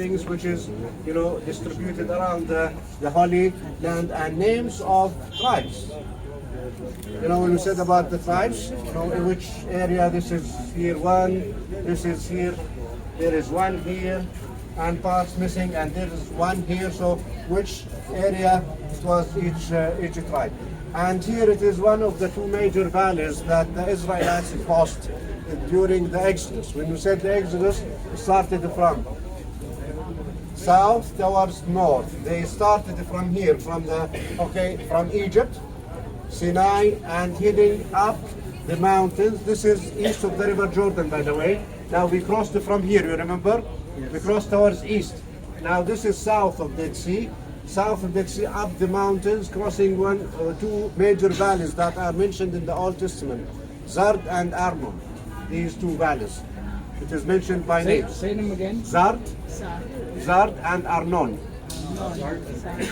things which is, distributed around the Holy Land, and names of tribes. When we said about the tribes, in which area this is here one, this is here, there is one here, and parts missing, and there is one here. So which area it was each tribe. And here it is one of the two major valleys that the Israelites crossed during the Exodus. When we said the Exodus started from south towards north. They started from here, from Egypt, Sinai, and heading up the mountains. This is east of the River Jordan, by the way. Now we crossed from here, you remember? Yes. We crossed towards east. Now this is south of Dead Sea. South of Dead Sea, up the mountains, crossing two major valleys that are mentioned in the Old Testament, Zard and Arnon. These two valleys. It is mentioned by name. Say them again. Zard and Arnon.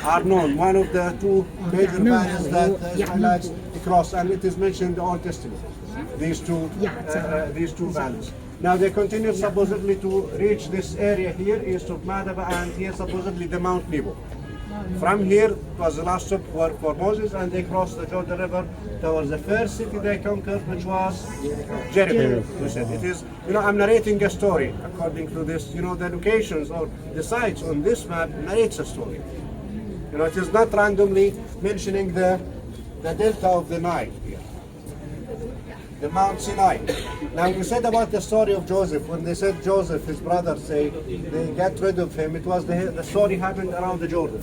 Arnon, one of the two major valleys that the Israelites crossed, and it is mentioned in the Old Testament. These two valleys. Now they continued supposedly to reach this area here, east of Madaba, and here supposedly the Mount Nebo. From here was the last stop for Moses, and they crossed the Jordan River towards the first city they conquered, which was Jericho. We said it is, I'm narrating a story according to this, the locations or the sites on this map narrates a story. It is not randomly mentioning the delta of the Nile here, the Mount Sinai. Now we said about the story of Joseph, when they said Joseph, his brothers say they got rid of him, it was the story happened around the Jordan.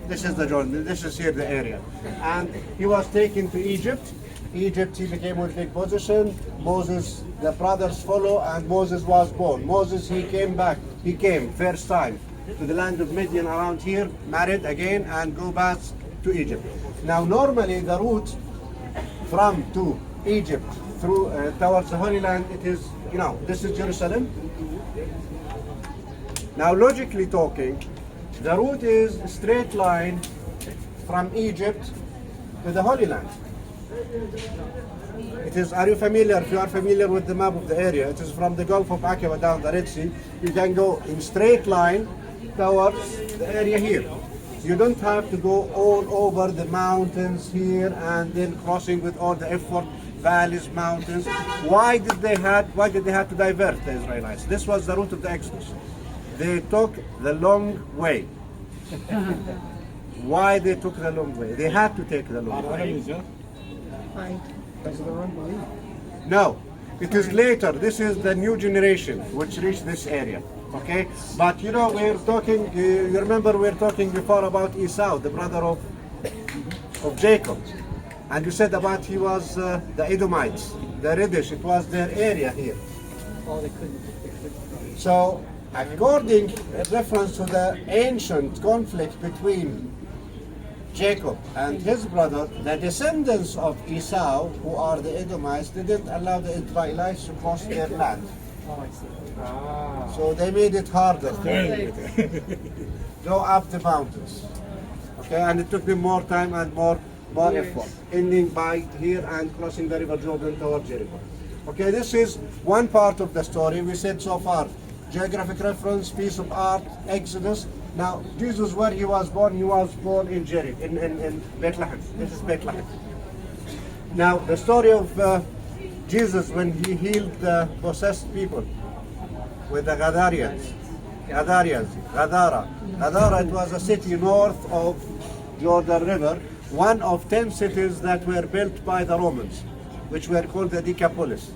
This is the Jordan, this is here the area. And he was taken to Egypt. Egypt, he became with big position. Moses, the brothers follow, and Moses was born. Moses, he came first time to the land of Midian around here, married again, and go back to Egypt. Now normally the route from to Egypt through towards the Holy Land, it is, this is Jerusalem. Now logically talking, the route is a straight line from Egypt to the Holy Land. It is, are you familiar? If you are familiar with the map of the area, it is from the Gulf of Aqaba down the Red Sea. You can go in straight line towards the area here. You don't have to go all over the mountains here and then crossing with all the effort, valleys, mountains. Why did they have to divert the Israelites? This was the route of the Exodus. They took the long way. Why they took the long way? They had to take the long way. No, it is later. This is the new generation which reached this area. Okay, but we're talking. You remember we're talking before about Esau, the brother of Jacob, and you said about he was the Edomites, the reddish. It was their area here. So, according reference to the ancient conflict between Jacob and his brother, the descendants of Esau, who are the Edomites, didn't allow the Israelites to cross their land. So they made it harder to go up the mountains. Okay, and it took them more time and more effort, ending by here and crossing the River Jordan towards Jericho. Okay, this is one part of the story. We said so far, geographic reference, piece of art, Exodus. Now, Jesus, where he was born in Jericho, in Bethlehem. This is Bethlehem. Now, the story of Jesus when he healed the possessed people with the Gadara. Gadara, it was a city north of Jordan River, one of 10 cities that were built by the Romans, which were called the Decapolis.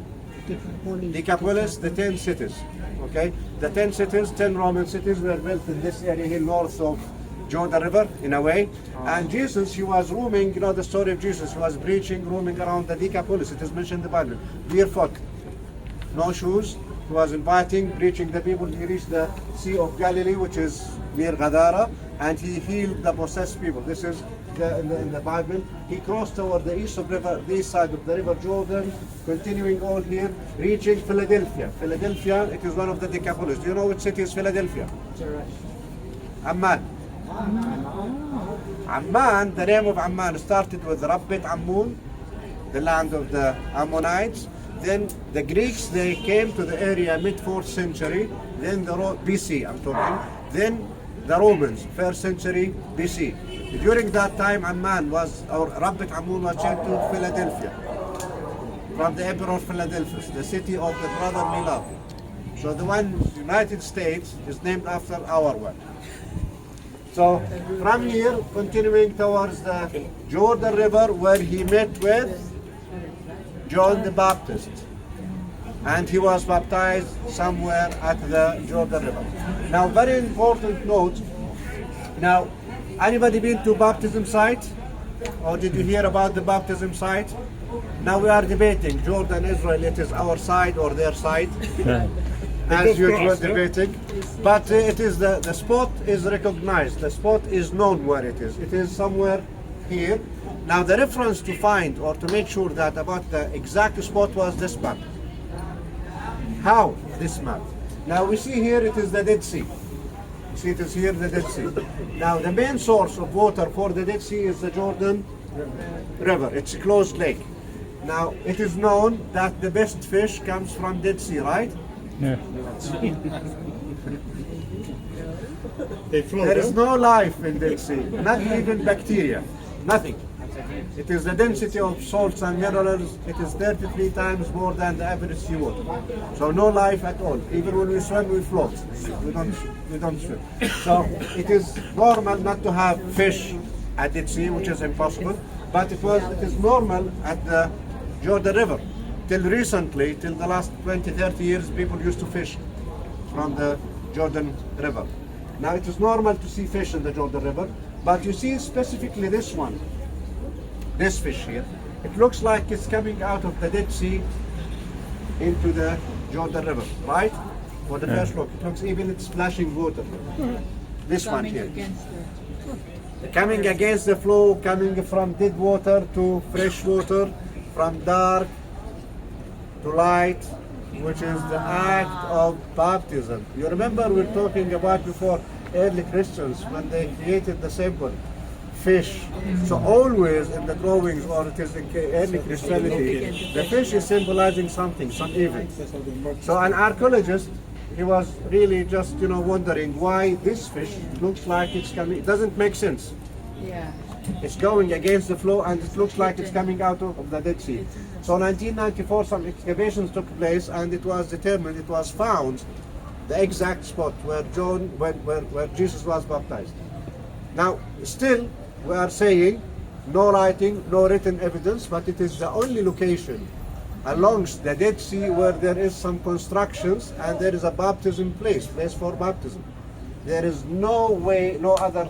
Decapolis, the 10 cities. Okay, the 10 cities, 10 Roman cities were built in this area here north of Jordan River, in a way. And Jesus, he was roaming, the story of Jesus, he was preaching, roaming around the Decapolis. It is mentioned in the Bible. Barefoot, no shoes. He was inviting, preaching the people. He reached the Sea of Galilee, which is near Gadara, and he healed the possessed people. This is in the Bible. He crossed toward the east side of the River Jordan, continuing all here, reaching Philadelphia. Philadelphia, it is one of the Decapolis. Do you know which city is Philadelphia? Amman. Amman, the name of Amman started with Rabbit Ammun, the land of the Ammonites. Then the Greeks, they came to the area mid-4th century, then the BC, I'm talking. Then the Romans, 1st century BC. During that time, Amman was, or Rabbit Amun was changed to Philadelphia, from the Emperor Philadelphus, the city of the brotherly love. So the one, United States, is named after our one. So from here, continuing towards the Jordan River, where he met with John the Baptist, and he was baptized somewhere at the Jordan River. Now, very important note. Now, anybody been to baptism site, or did you hear about the baptism site? Now we are debating Jordan, Israel. It is our side or their side, as usual debating. But it is the spot is recognized. The spot is known where it is. It is somewhere here. Now the reference to find or to make sure that about the exact spot was this map. How this map? Now we see here it is the Dead Sea. You see it is here the Dead Sea. Now the main source of water for the Dead Sea is the Jordan River. It's a closed lake. Now it is known that the best fish comes from Dead Sea, right? Yeah. There is no life in Dead Sea, not even bacteria, nothing. It is the density of salts and minerals, it is 33 times more than the average seawater. So no life at all. Even when we swim, we float. We don't swim. So it is normal not to have fish at Dead Sea, which is impossible, but it is normal at the Jordan River. Till recently, till the last 20, 30 years, people used to fish from the Jordan River. Now it is normal to see fish in the Jordan River, but you see specifically this one, this fish here. It looks like it's coming out of the Dead Sea into the Jordan River, right? For the first look, it looks even it's splashing water. This one here. Coming against the flow, coming from dead water to fresh water, from dark to light, which is the act of baptism. You remember we were talking about before early Christians when they created the symbol, fish. So always in the drawings, or it is in early Christianity, the fish is symbolizing something, some event. So an archaeologist, he was really just wondering why this fish looks like it's coming. It doesn't make sense. Yeah. It's going against the flow and it looks like it's coming out of the Dead Sea. So in 1994 some excavations took place and it was determined, it was found the exact spot where Jesus was baptized. Now still we are saying no writing, no written evidence, but it is the only location alongst the Dead Sea where there is some constructions and there is a baptism place for baptism. There is no way, no other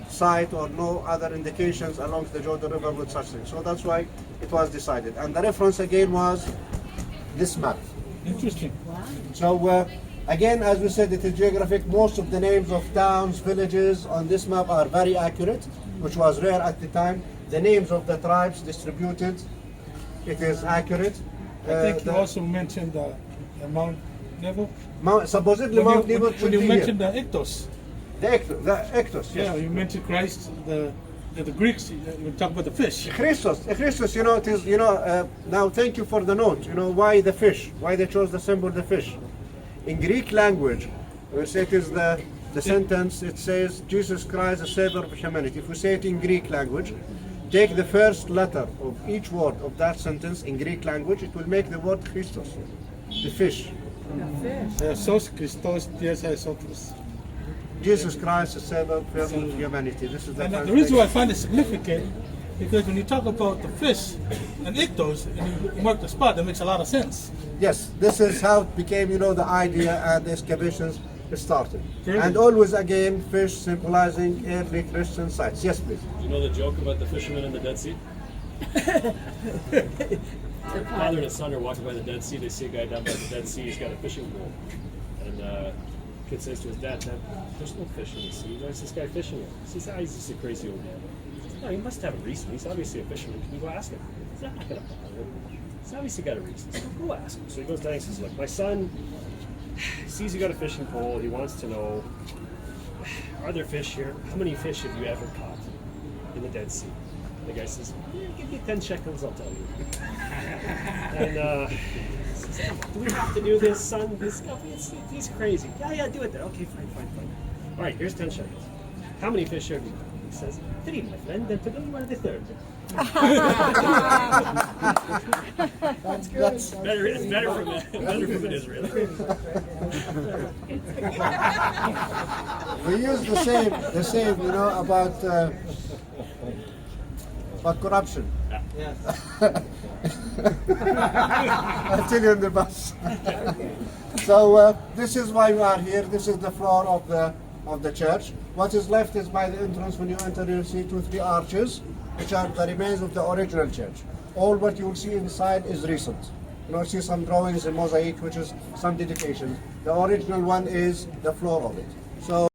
site or no other indications along the Jordan River with such things. So that's why it was decided. And the reference again was this map. Interesting. So again, as we said, it is geographic. Most of the names of towns, villages on this map are very accurate, which was rare at the time. The names of the tribes distributed, it is accurate. I think you also mentioned Mount Nebo. Supposedly Mount Nebo should when you be mentioned here. the Ictos. The Ectos, yes. Yeah, you mentioned Christ, the Greeks, you talk about the fish. Christos, it is, now thank you for the note. Why the fish? Why they chose the symbol the fish? In Greek language, we say it is the sentence, it says, Jesus Christ, the Savior of humanity. If we say it in Greek language, take the first letter of each word of that sentence in Greek language, it will make the word Christos, the fish. Sos Christos, Dies Isotos. Jesus Christ, the Savior of humanity. This is the And the reason why I find it significant, because when you talk about the fish and Ictos, and you mark the spot, that makes a lot of sense. Yes, this is how it became, the idea and the excavations started. Brilliant. And always again, fish symbolizing early Christian sites. Yes, please. You know the joke about the fisherman in the Dead Sea? Father and his son are walking by the Dead Sea. They see a guy down by the Dead Sea. He's got a fishing pole. And kid says to his dad, there's no fish in the sea. Why is this guy fishing it? He says, he's just a crazy old man. He says, no, he must have a reason. He's obviously a fisherman. Can you go ask him? He's not going to bother him. He's obviously got a reason. So go ask him. So he goes down and says, look, my son sees you got a fishing pole. He wants to know, are there fish here? How many fish have you ever caught in the Dead Sea? The guy says, yeah, give me 10 shekels, I'll tell you. And says, come on, do we have to do this, son? He's crazy. Yeah, do it then. Okay, fine. All right, here's 10 shekels. How many fish have you got? He says, 3, my friend, and today you are the 3rd. That's Better, it's better from Israel. we use the same, about corruption. Yes. I'll tell you in the bus. So this is why we are here. This is the floor of the church. What is left is by the entrance. When you enter, you'll see 2-3 arches, which are the remains of the original church. All what you will see inside is recent. You see some drawings, a mosaic, which is some dedications. The original one is the floor of it. So.